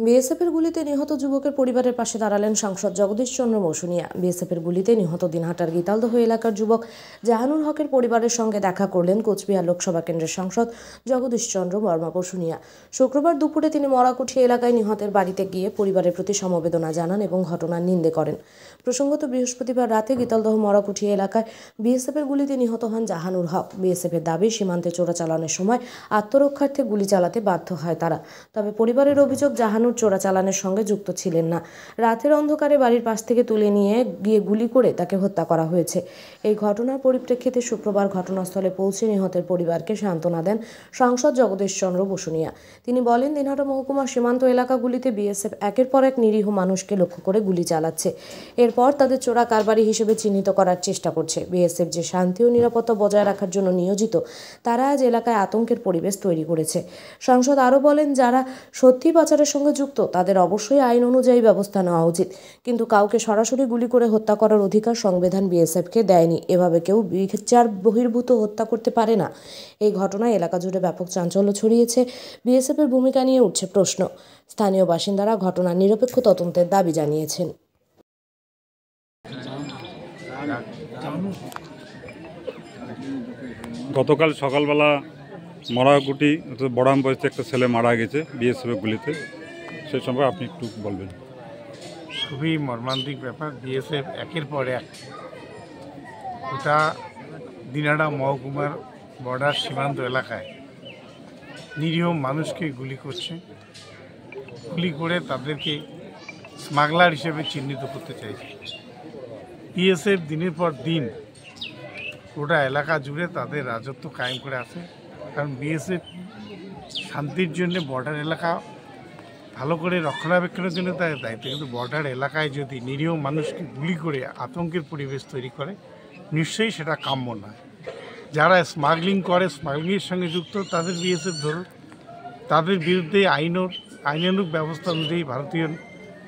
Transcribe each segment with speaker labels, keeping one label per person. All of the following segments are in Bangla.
Speaker 1: বিএসএফের গুলিতে নিহত যুবকের পরিবারের পাশে দাঁড়ালেন সাংসদ জগদীশ চন্দ্র বসুনিয়া। বিএসএফের গুলিতে নিহত দিনহাটার গীতালদহ এলাকার যুবক জাহানুর হকের পরিবারের সঙ্গে দেখা করলেন কোচবিহার লোকসভা কেন্দ্রের সাংসদ জগদীশ চন্দ্র বর্মা বসুনিয়া। শুক্রবার দুপুরে তিনি মরাকুঠি এলাকায় নিহতের বাড়িতে গিয়ে পরিবারের প্রতি সমবেদনা জানান এবং ঘটনার নিন্দে করেন। প্রসঙ্গত বৃহস্পতিবার রাতে গীতালদহ মরাকুঠি এলাকায় বিএসএফের গুলিতে নিহত হন জাহানুর হক। বিএসএফের দাবি, সীমান্তে চোরাচালানের সময় আত্মরক্ষার্থে গুলি চালাতে বাধ্য হয় তারা। তবে পরিবারের অভিযোগ, জাহানুর চোরাচালানের সঙ্গে যুক্ত ছিলেন না। রাতের অন্ধকারে বাড়ির পাশ থেকে তুলে নিয়ে গিয়ে গুলি করে তাকে হত্যা করা হয়েছে। এই ঘটনার পরিপ্রেক্ষিতে শুক্রবার ঘটনাস্থলে পৌঁছে নিহতের পরিবারকে সান্ত্বনা দেন সাংসদ জগদীশ চন্দ্র বসুনিয়া। তিনি বলেন, দিনহাটা মহকুমার সীমান্ত এলাকাগুলিতে বিএসএফ একের পর এক নিরীহ মানুষকে লক্ষ্য করে গুলি চালাচ্ছে। এরপর তাদের চোরা কারবারি হিসেবে চিহ্নিত করার চেষ্টা করছে। বিএসএফ যে শান্তি ও নিরাপত্তা বজায় রাখার জন্য নিয়োজিত, তারা আজ এলাকায় আতঙ্কের পরিবেশ তৈরি করেছে। সাংসদ আরও বলেন, যারা সত্যি পাচারের সঙ্গে যুক্ত তাদের অবশ্যই আইন অনুযায়ী ব্যবস্থা নেওয়া উচিত, কিন্তু কাউকে সরাসরি গুলি করে হত্যা করার অধিকার সংবিধান বিএসএফকে দেয়নি। এভাবে কেউ বিচার বহির্ভূত হত্যা করতে পারে না। এই ঘটনায় এলাকা জুড়ে ব্যাপক চাঞ্চল্য ছড়িয়েছে। বিএসএফের ভূমিকা নিয়ে উঠছে প্রশ্ন। স্থানীয় বাসিন্দারা ঘটনার নিরপেক্ষ তদন্তের দাবি জানিয়েছেন।
Speaker 2: গতকাল সকালবেলা মরাকুটি বড়াম বয়সে একটা ছেলে মারা গেছে বিএসএফের গুলিতে, সেই সম্পর্কে আপনি একটু বলবেন।
Speaker 3: খুবই মর্মান্তিক ব্যাপার। বিএসএফ একের পর এক ওটা দিনহাটা মহকুমার বর্ডার সীমান্ত এলাকায় নিরীহ মানুষকে গুলি করছে। গুলি করে তাদেরকে স্মাগলার হিসেবে চিহ্নিত করতে চাইছে। বিএসএফ দিনের পর দিন গোটা এলাকা জুড়ে তাদের রাজত্ব কায়েম করে আছে। কারণ বিএসএফ শান্তির জন্য বর্ডার এলাকা ভালো করে রক্ষণাবেক্ষণের জন্য তাদের দায়িত্ব, কিন্তু বর্ডার এলাকায় যদি নিরীহ মানুষকে গুলি করে আতঙ্কের পরিবেশ তৈরি করে, নিশ্চয়ই সেটা কাম্য নয়। যারা স্মাগলিং করে, স্মাগলিংয়ের সঙ্গে যুক্ত, তাদের বিএসএফ ধরুন, তাদের বিরুদ্ধে আইনানুগ ব্যবস্থা অনুযায়ী ভারতীয়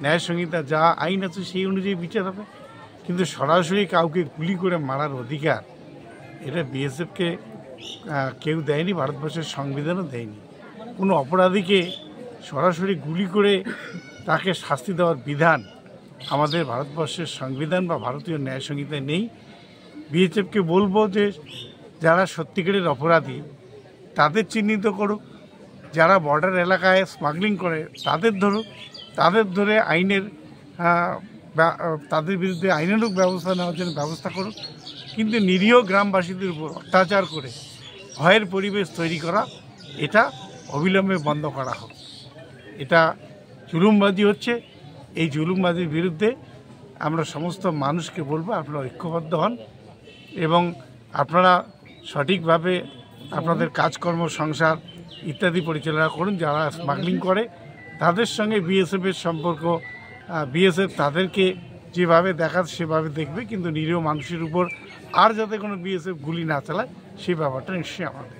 Speaker 3: ন্যায় সংহিতা যা আইন আছে সেই অনুযায়ী বিচার হবে। কিন্তু সরাসরি কাউকে গুলি করে মারার অধিকার এটা বিএসএফকে কেউ দেয়নি, ভারতবর্ষের সংবিধানও দেয়নি। কোনো অপরাধীকে সরাসরি গুলি করে তাকে শাস্তি দেওয়ার বিধান আমাদের ভারতবর্ষের সংবিধান বা ভারতীয় ন্যায় সংহিতায় নেই। বিএসএফকে বলবো যে যারা সত্যিকারের অপরাধী তাদের চিহ্নিত করুক, যারা বর্ডার এলাকায় স্মাগলিং করে তাদের ধরুক, তাদের ধরে তাদের বিরুদ্ধে আইনানুগ ব্যবস্থা নেওয়ার জন্য ব্যবস্থা করুক। কিন্তু নিরীহ গ্রামবাসীদের উপর অত্যাচার করে ভয়ের পরিবেশ তৈরি করা, এটা অবিলম্বে বন্ধ করা হোক। এটা জুলুমবাজি হচ্ছে। এই জুলুমবাজির বিরুদ্ধে আমরা সমস্ত মানুষকে বলবো, আপনারা ঐক্যবদ্ধ হন এবং আপনারা সঠিকভাবে আপনাদের কাজকর্ম, সংসার ইত্যাদি পরিচালনা করুন। যারা স্মাগলিং করে তাদের সঙ্গে বিএসএফের সম্পর্ক, বিএসএফ তাদেরকে যেভাবে দেখায় সেভাবে দেখবে, কিন্তু নিরীহ মানুষের উপর আর যাতে কোনো বিএসএফ গুলি না চালায় সেই ব্যাপারটা নিশ্চয়ই আমাদের